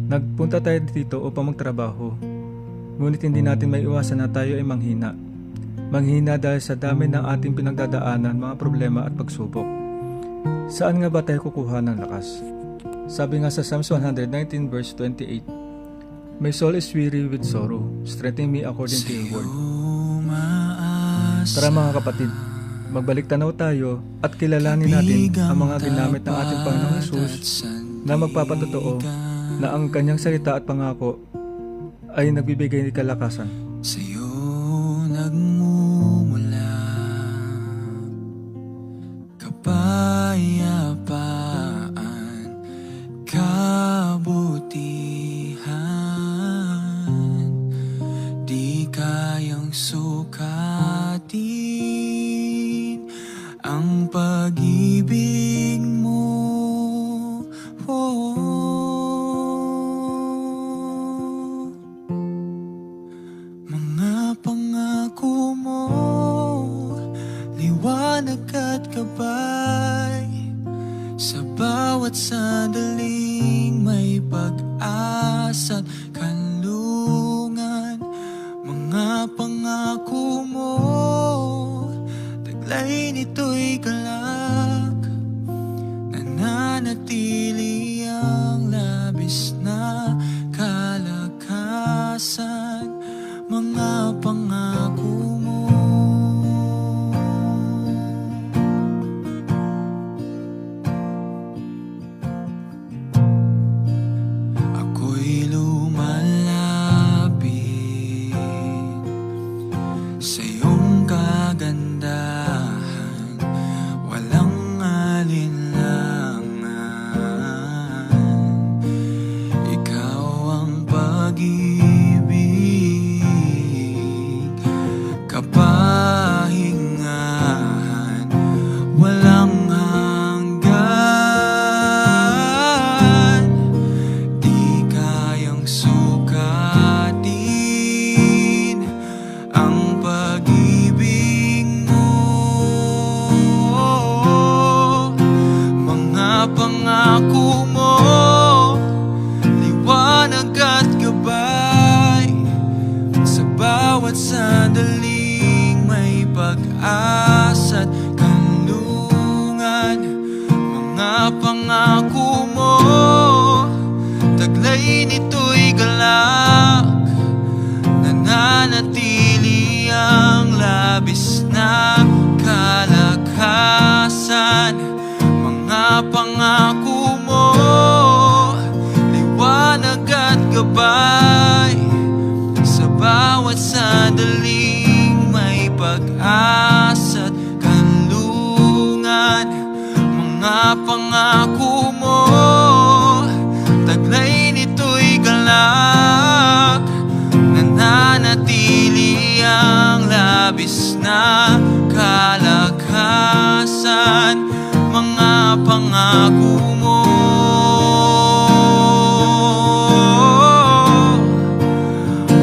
Nagpunta tayo dito upang magtrabaho. Ngunit hindi natin maiiwasan na tayo ay manghina. Manghina dahil sa dami ng ating pinagdadaanan, mga problema at pagsubok. Saan nga ba tayo kukuha ng lakas? Sabi nga sa Psalms 119 verse 28, "My soul is weary with sorrow, strengthen me according to your word." Tara mga kapatid, magbalik tanaw tayo at kilalanin natin ang mga ginamit ng ating Panginoong Hesus na magpapatotoo na ang kanyang salita at pangako ay nagbibigay ng kalakasan. Sa'yo nagmumula kapayapaan, kabutihan, di kayang sukatin ang pag-ibig mo. Mga pangako mo, liwanag at gabay, sa bawat sandaling may pag-asa at kanlungan. Mga pangako mo, taglay nito'y galak, nananatili ang labis na kalakasan. Mga pangako mo, ako'y lumalapit sa iyong kagandahan, walang alinlangan. Ikaw ang pag-ibig, kapahingahan, walang hanggan. Di kayang sukatin ang pag-ibig mo. Mga pangako mo, liwanag at gabay, sa bawat sandaling may pag-asa at kanlungan. Mga pangako mo, taglay nito'y galak, nananatili ang labis na kalakasan. Mga pangako mo, liwanag at gabay, sa bawat sandaling may pag-asa at kanlungan. Mga pangako mo, taglay nito'y galak, nananatili ang labis na kalakasan. Mga pangako mo,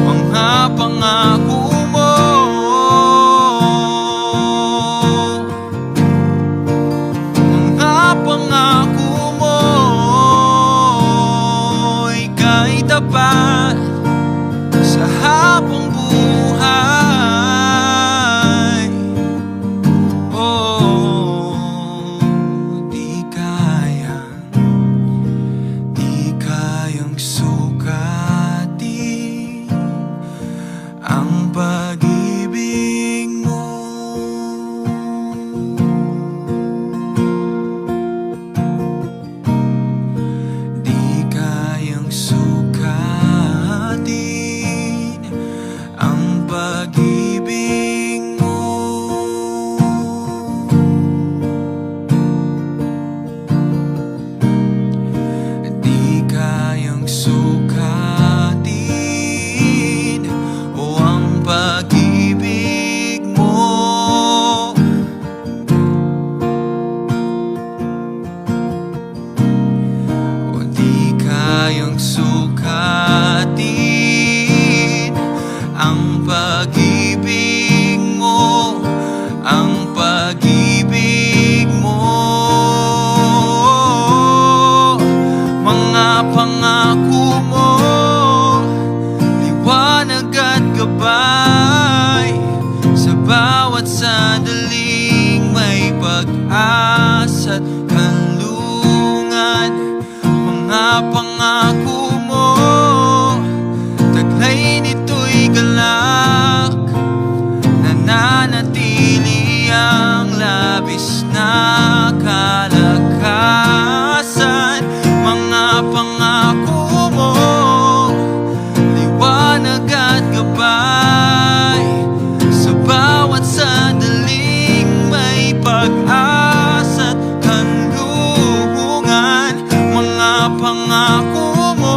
mga pangako mo, mga pangako mo, ika'y tapat sa habang buhay. Oh, di kayang sukatin ang pag-ibig mo. Di kayang sukatin ang pag-ibig mo. Di kayang sukatin ang pag-ibig mo. O di kayang sukatin ang pag-ibig mo, ang pag-ibig mo. Mga pangako pangako mo, liwanag at gabay. Sa bawat sandaling may pag-asa't kanlungan. Mga pangako mo,